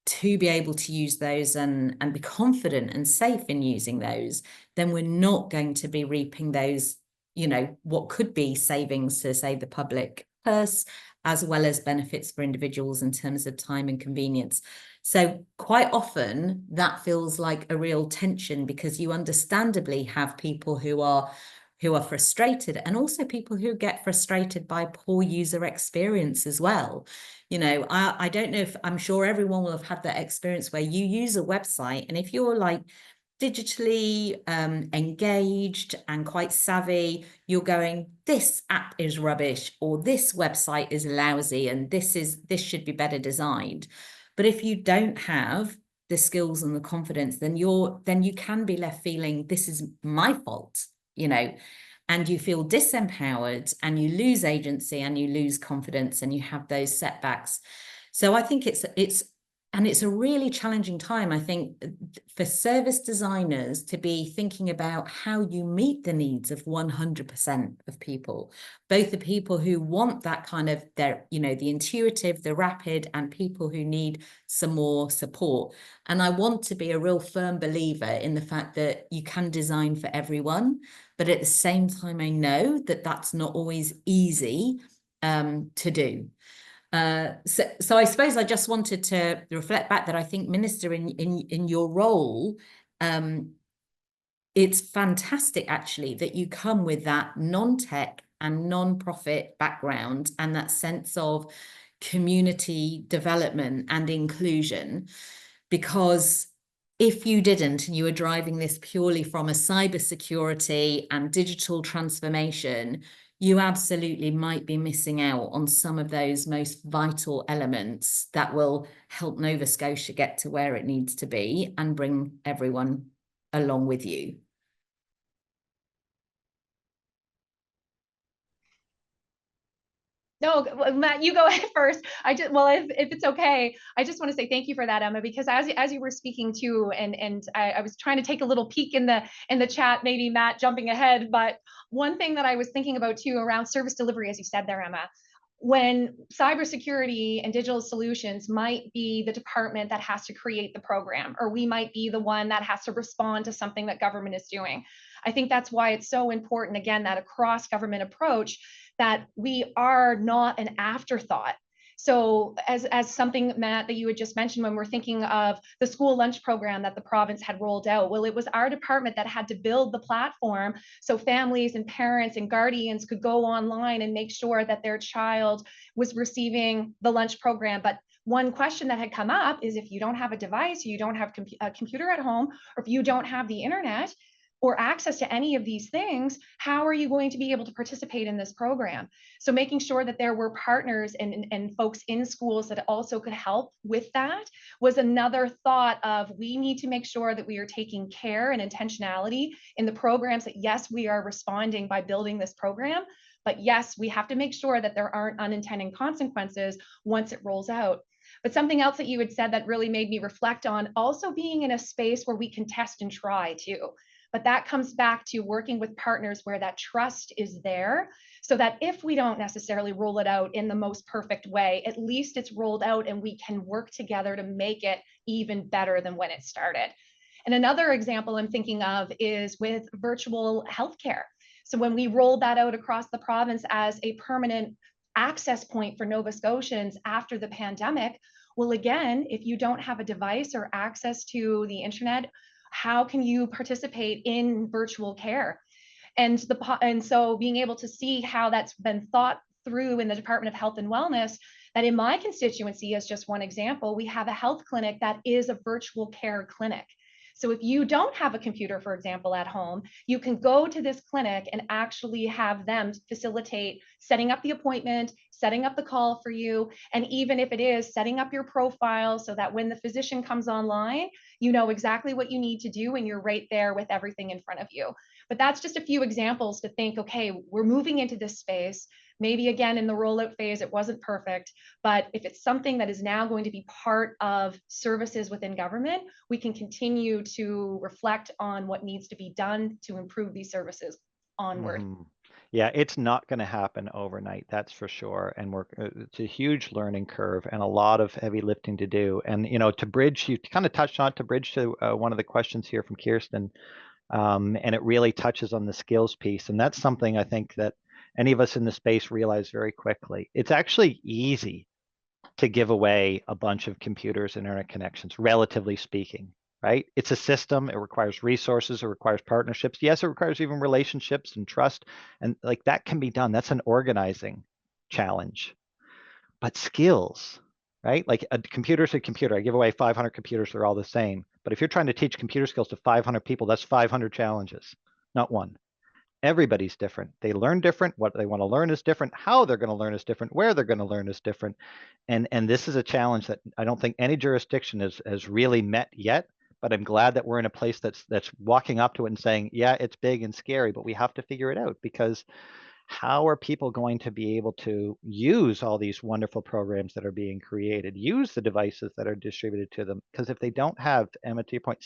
to be able to use those and be confident and safe in using those, then we're not going to be reaping those, what could be savings to, say, the public purse, as well as benefits for individuals in terms of time and convenience. So quite often that feels like a real tension, because you understandably have people who are frustrated, and also people who get frustrated by poor user experience as well. You know, I don't know if, I'm sure everyone will have had that experience where you use a website, and if you're like digitally engaged and quite savvy, you're going, this app is rubbish, or this website is lousy, and this should be better designed. But if you don't have the skills and the confidence, then you can be left feeling this is my fault, you know, and you feel disempowered, and you lose agency, and you lose confidence, and you have those setbacks. So I think it's a really challenging time, I think, for service designers to be thinking about how you meet the needs of 100% of people, both the people who want that kind of, you know, the intuitive, the rapid, and people who need some more support. And I want to be a real firm believer in the fact that you can design for everyone, but at the same time, I know that that's not always easy to do. So I suppose I just wanted to reflect back that I think, Minister, in your role, it's fantastic actually that you come with that non-tech and non-profit background, and that sense of community development and inclusion, because if you didn't, and you were driving this purely from a cybersecurity and digital transformation, you absolutely might be missing out on some of those most vital elements that will help Nova Scotia get to where it needs to be and bring everyone along with you. No, Matt, you go ahead first. If it's okay, I just want to say thank you for that, Emma, because as you were speaking too, and I was trying to take a little peek in the chat, maybe Matt jumping ahead, but one thing that I was thinking about too around service delivery, as you said there, Emma, when cybersecurity and digital solutions might be the department that has to create the program, or we might be the one that has to respond to something that government is doing. I think that's why it's so important, again, that across government approach, that we are not an afterthought. So as something, Matt, that you had just mentioned, when we're thinking of the school lunch program that the province had rolled out, well, it was our department that had to build the platform so families and parents and guardians could go online and make sure that their child was receiving the lunch program. But one question that had come up is, if you don't have a device, you don't have a computer at home, or if you don't have the internet or access to any of these things, how are you going to be able to participate in this program? So making sure that there were partners and folks in schools that also could help with that was another thought of, we need to make sure that we are taking care and intentionality in the programs, that yes, we are responding by building this program, but yes, we have to make sure that there aren't unintended consequences once it rolls out. But something else that you had said that really made me reflect on also being in a space where we can test and try too. But that comes back to working with partners where that trust is there, so that if we don't necessarily roll it out in the most perfect way, at least it's rolled out and we can work together to make it even better than when it started. And another example I'm thinking of is with virtual healthcare. So when we rolled that out across the province as a permanent access point for Nova Scotians after the pandemic, well, again, if you don't have a device or access to the internet, how can you participate in virtual care? And so being able to see how that's been thought through in the Department of Health and Wellness, that in my constituency, as just one example, we have a health clinic that is a virtual care clinic. So if you don't have a computer, for example, at home, you can go to this clinic and actually have them facilitate setting up the appointment, setting up the call for you, and even if it is setting up your profile so that when the physician comes online, you know exactly what you need to do and you're right there with everything in front of you. But that's just a few examples to think, okay, we're moving into this space. Maybe again, in the rollout phase, it wasn't perfect, but if it's something that is now going to be part of services within government, we can continue to reflect on what needs to be done to improve these services onward. Mm-hmm. Yeah, it's not going to happen overnight, that's for sure. And it's a huge learning curve and a lot of heavy lifting to do. And, you know, to bridge, you kind of touched on, to bridge to one of the questions here from Kirsten, and it really touches on the skills piece. And that's something I think that any of us in the space realize very quickly, it's actually easy to give away a bunch of computers and internet connections, relatively speaking, right? It's a system. It requires resources. It requires partnerships. Yes, it requires even relationships and trust. And like that can be done. That's an organizing challenge. But skills, right? Like a computer's a computer. I give away 500 computers. They're all the same. But if you're trying to teach computer skills to 500 people, that's 500 challenges, not one. Everybody's different. They learn different. What they want to learn is different. How they're going to learn is different. Where they're going to learn is different. And this is a challenge that I don't think any jurisdiction has really met yet. But I'm glad that we're in a place that's walking up to it and saying, yeah, it's big and scary, but we have to figure it out, because how are people going to be able to use all these wonderful programs that are being created, use the devices that are distributed to them? Because if they don't have, Emma, to your point,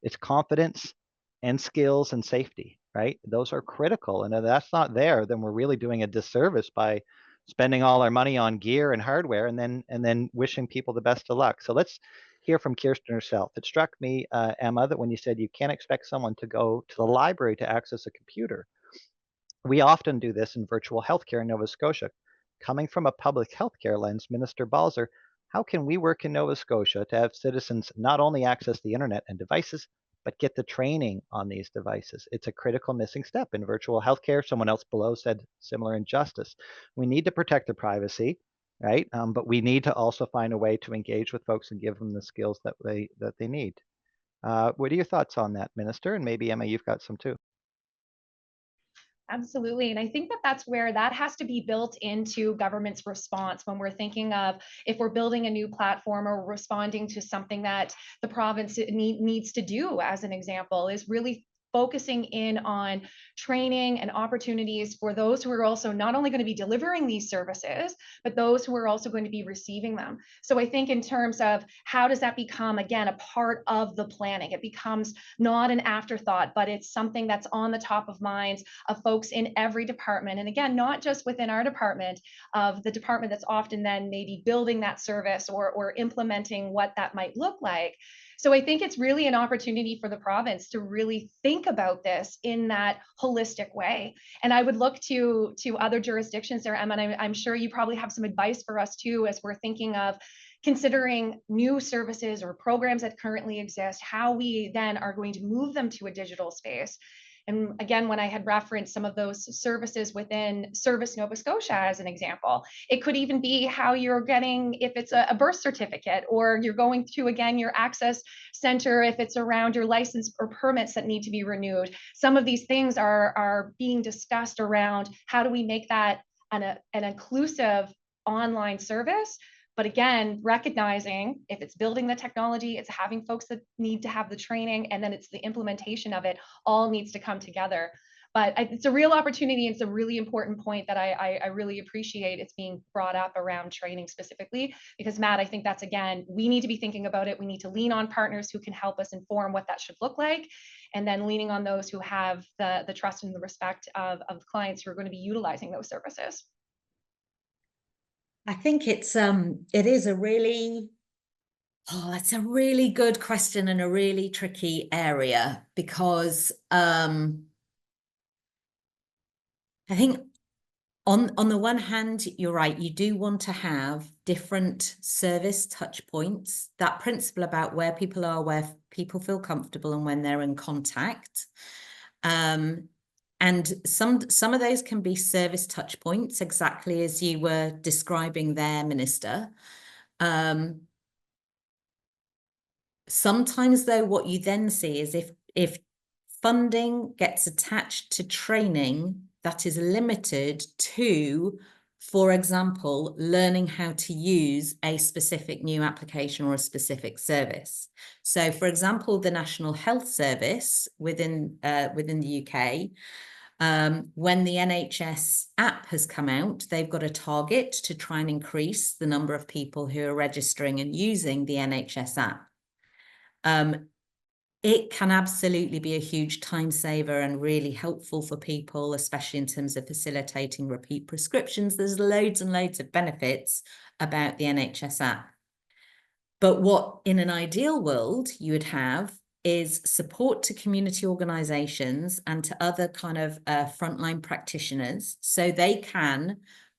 it's confidence and skills and safety, right? Those are critical. And if that's not there, then we're really doing a disservice by spending all our money on gear and hardware and then wishing people the best of luck. So let's hear from Kirsten herself. It struck me, Emma, that when you said you can't expect someone to go to the library to access a computer, we often do this in virtual healthcare in Nova Scotia. Coming from a public healthcare lens, Minister Balser, how can we work in Nova Scotia to have citizens not only access the internet and devices, but get the training on these devices? It's a critical missing step in virtual healthcare. Someone else below said similar injustice. We need to protect their privacy, right? But we need to also find a way to engage with folks and give them the skills that they need. What are your thoughts on that, Minister? And maybe, Emma, you've got some too. Absolutely. And I think that that's where that has to be built into government's response when we're thinking of if we're building a new platform or responding to something that the province needs to do, as an example, is really focusing in on training and opportunities for those who are also not only going to be delivering these services, but those who are also going to be receiving them. So I think in terms of how does that become, again, a part of the planning? It becomes not an afterthought, but it's something that's on the top of minds of folks in every department. And again, not just within our department, of the department that's often then maybe building that service or implementing what that might look like. So I think it's really an opportunity for the province to really think about this in that holistic way. And I would look to other jurisdictions there, Emma, and I'm sure you probably have some advice for us too, as we're thinking of considering new services or programs that currently exist, how we then are going to move them to a digital space. And again, when I had referenced some of those services within Service Nova Scotia as an example, it could even be how you're getting, if it's a birth certificate, or you're going to, again, your access center, if it's around your license or permits that need to be renewed. Some of these things are being discussed around how do we make that an inclusive online service. But again, recognizing if it's building the technology, it's having folks that need to have the training, and then it's the implementation of it, all needs to come together. But it's a real opportunity. It's a really important point that I really appreciate it's being brought up around training specifically, because Matt, I think that's, again, we need to be thinking about it. We need to lean on partners who can help us inform what that should look like, and then leaning on those who have the trust and the respect of clients who are going to be utilizing those services. I think it is a really, it's a really good question and a really tricky area, because I think on the one hand, you're right, you do want to have different service touch points. That principle about where people are, where people feel comfortable, and when they're in contact. And some of those can be service touch points, exactly as you were describing there, Minister. Sometimes, though, what you then see is if funding gets attached to training that is limited to, for example, learning how to use a specific new application or a specific service. So, for example, the National Health Service within the UK, when the NHS app has come out, they've got a target to try and increase the number of people who are registering and using the NHS app. It can absolutely be a huge time saver and really helpful for people, especially in terms of facilitating repeat prescriptions. There's loads and loads of benefits about the NHS app. But what, in an ideal world, you would have is support to community organizations and to other kind of frontline practitioners so they can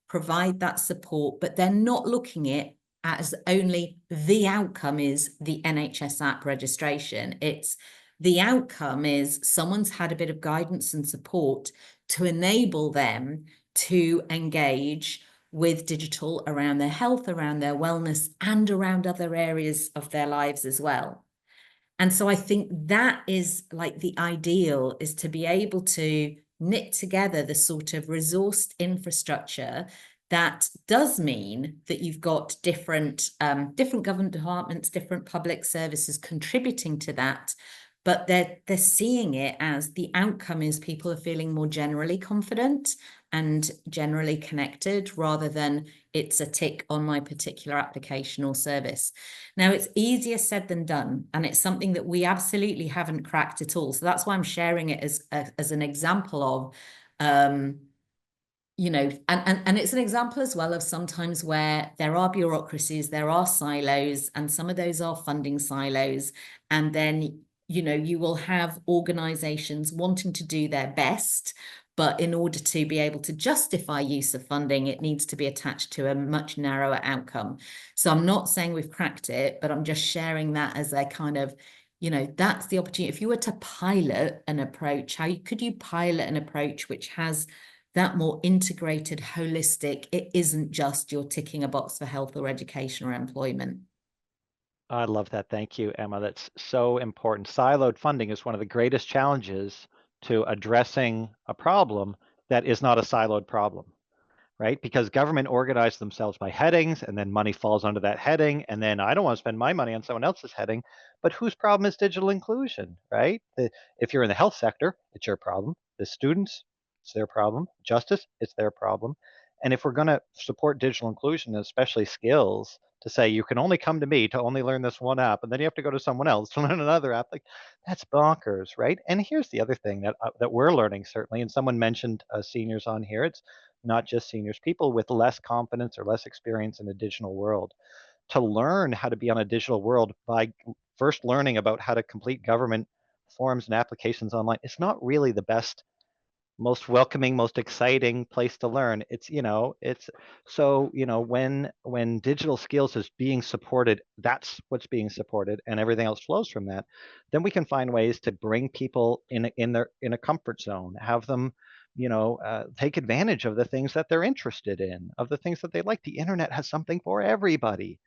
provide that support, but they're not looking at it as only the outcome is the NHS app registration. It's the outcome is someone's had a bit of guidance and support to enable them to engage with digital around their health, around their wellness, and around other areas of their lives as well. And so I think that is like the ideal, is to be able to knit together the sort of resourced infrastructure that does mean that you've got different government departments, different public services contributing to that, but they're seeing it as the outcome is people are feeling more generally confident and generally connected, rather than it's a tick on my particular application or service. Now, it's easier said than done, and it's something that we absolutely haven't cracked at all. So that's why I'm sharing it as an example of, you know, and it's an example as well of sometimes where there are bureaucracies, there are silos, and some of those are funding silos. And then, you know, you will have organizations wanting to do their best, but in order to be able to justify use of funding, it needs to be attached to a much narrower outcome. So I'm not saying we've cracked it, but I'm just sharing that as a kind of, you know, that's the opportunity. If you were to pilot an approach, how could you pilot an approach which has that more integrated, holistic, it isn't just you're ticking a box for health or education or employment. I love that. Thank you, Emma. That's so important. Siloed funding is one of the greatest challenges to addressing a problem that is not a siloed problem, right? Because government organized themselves by headings, and then money falls under that heading, and then I don't want to spend my money on someone else's heading, but whose problem is digital inclusion, right? If you're in the health sector, it's your problem. The students, it's their problem. Justice, it's their problem. And if we're going to support digital inclusion, especially skills, to say you can only come to me to only learn this one app, and then you have to go to someone else to learn another app, like that's bonkers, right? And here's the other thing that we're learning, certainly, and someone mentioned seniors on here. It's not just seniors, people with less confidence or less experience in a digital world, to learn how to be on a digital world by first learning about how to complete government forms and applications online. It's not really the best, most welcoming, most exciting place to learn. It's, you know, it's so, you know, when digital skills is being supported, that's what's being supported, and everything else flows from that. Then we can find ways to bring people in a comfort zone, have them, you know, take advantage of the things that they're interested in, of the things that they like. The internet has something for everybody,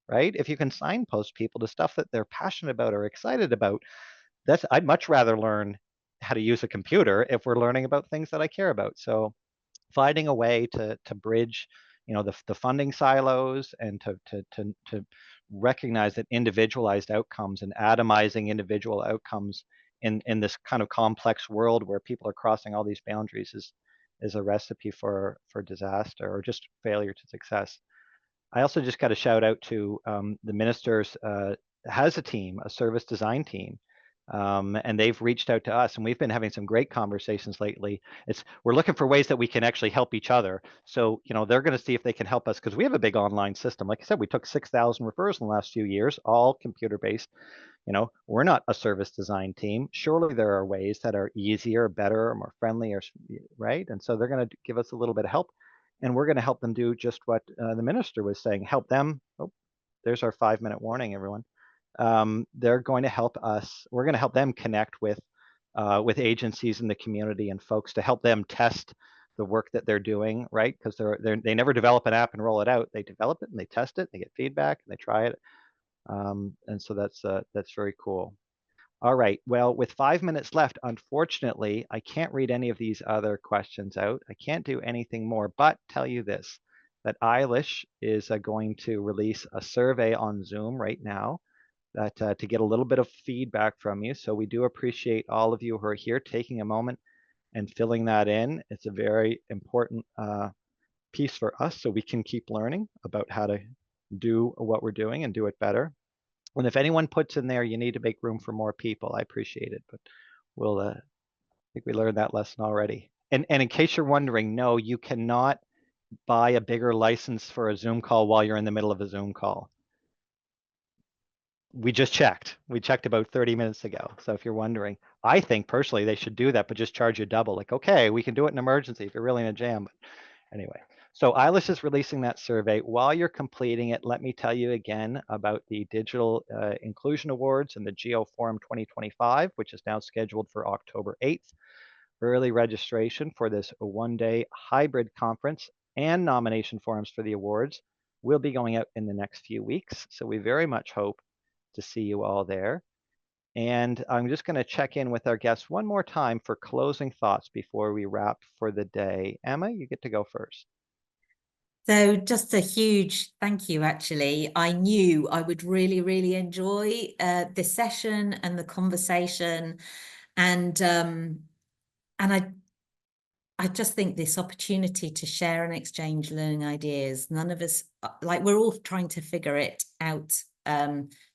right? If you can signpost people to stuff that they're passionate about or excited about, I'd much rather learn how to use a computer if we're learning about things that I care about. So finding a way to bridge, you know, the funding silos, and to recognize that individualized outcomes and atomizing individual outcomes in this kind of complex world where people are crossing all these boundaries is a recipe for disaster or just failure to success. I also just got a shout out to the minister's has a team, a service design team, and they've reached out to us, and we've been having some great conversations lately. We're looking for ways that we can actually help each other. So, you know, they're going to see if they can help us, because we have a big online system. Like I said, we took 6,000 referrals in the last few years, all computer based. You know, we're not a service design team. Surely there are ways that are easier, better, more friendly, or right. And so they're going to give us a little bit of help, and we're going to help them do just what the minister was saying. Help them. Oh, there's our 5-minute warning, everyone. They're going to help us. We're going to help them connect with agencies in the community and folks to help them test the work that they're doing, right? Because they never develop an app and roll it out. They develop it and they test it, they get feedback and they try it. And so that's very cool. All right. Well, with 5 minutes left, unfortunately, I can't read any of these other questions out. I can't do anything more, but tell you this, that Eilish is going to release a survey on Zoom right now that to get a little bit of feedback from you. So we do appreciate all of you who are here taking a moment and filling that in. It's a very important piece for us so we can keep learning about how to do what we're doing and do it better. And if anyone puts in there, you need to make room for more people, I appreciate it. But we'll, I think we learned that lesson already. And in case you're wondering, no, you cannot buy a bigger license for a Zoom call while you're in the middle of a Zoom call. We just checked. We checked about 30 minutes ago. So if you're wondering, I think personally they should do that, but just charge you double. Like, okay, we can do it in emergency if you're really in a jam. But anyway, so ILIS is releasing that survey. While you're completing it, let me tell you again about the Digital Inclusion Awards and the Geo Forum 2025, which is now scheduled for October 8th. Early registration for this one-day hybrid conference and nomination forms for the awards will be going out in the next few weeks. So we very much hope to see you all there. And I'm just going to check in with our guests one more time for closing thoughts before we wrap for the day. Emma, you get to go first. So just a huge thank you, actually. I knew I would really, really enjoy this session and the conversation. And I just think this opportunity to share and exchange learning ideas, none of us, like, we're all trying to figure it out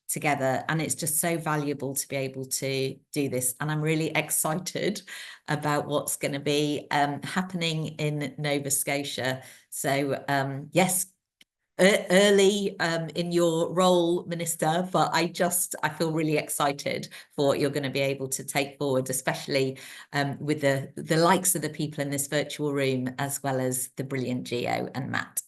together, and it's just so valuable to be able to do this. And I'm really excited about what's going to be happening in Nova Scotia. So yes, early in your role, Minister, but I feel really excited for what you're going to be able to take forward, especially with the likes of the people in this virtual room, as well as the brilliant Geo and Matt.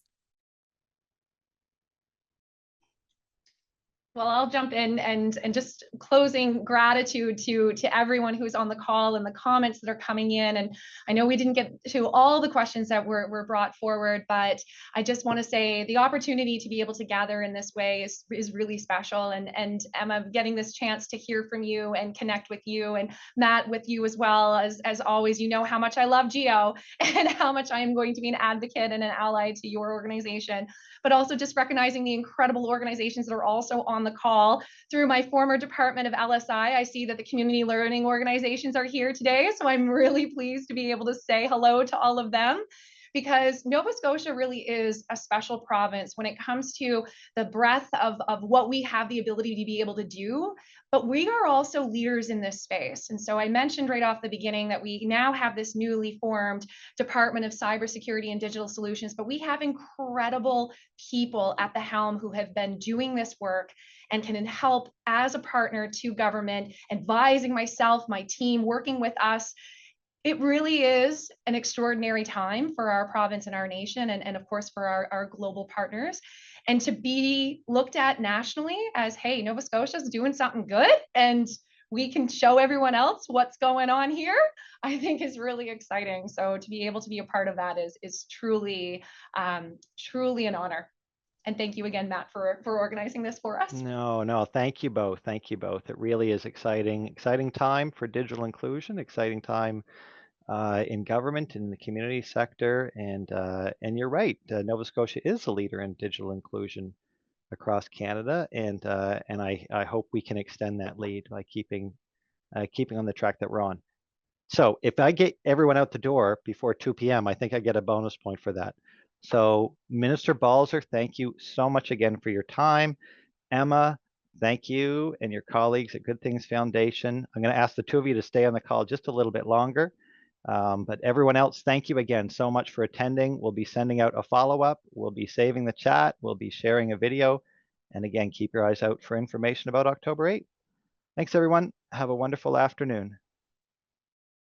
Well, I'll jump in and just closing gratitude to everyone who's on the call and the comments that are coming in. And I know we didn't get to all the questions that were brought forward, but I just want to say the opportunity to be able to gather in this way is really special. And Emma, getting this chance to hear from you and connect with you, and Matt with you as well. As always, you know how much I love Geo and how much I am going to be an advocate and an ally to your organization, but also just recognizing the incredible organizations that are also on the call. Through my former department of LSI, I see that the community learning organizations are here today. So I'm really pleased to be able to say hello to all of them, because Nova Scotia really is a special province when it comes to the breadth of what we have the ability to be able to do. But we are also leaders in this space. And so I mentioned right off the beginning that we now have this newly formed Department of Cybersecurity and Digital Solutions, but we have incredible people at the helm who have been doing this work and can help as a partner to government, advising myself, my team, working with us. It really is an extraordinary time for our province and our nation, and of course for our global partners. And to be looked at nationally as, hey, Nova Scotia's doing something good and we can show everyone else what's going on here, I think is really exciting. So to be able to be a part of that is truly an honor. And thank you again, Matt, for organizing this for us. No, thank you both. Thank you both. It really is exciting time for digital inclusion, exciting time in government, in the community sector, and you're right. Nova Scotia is a leader in digital inclusion across Canada, and I hope we can extend that lead by keeping on the track that we're on. So if I get everyone out the door before 2 p.m., I think I get a bonus point for that. So Minister Balser, thank you so much again for your time. Emma, thank you, and your colleagues at Good Things Foundation. I'm going to ask the two of you to stay on the call just a little bit longer. But everyone else, thank you again so much for attending. We'll be sending out a follow-up. We'll be saving the chat. We'll be sharing a video. And again, keep your eyes out for information about October 8th. Thanks, everyone. Have a wonderful afternoon.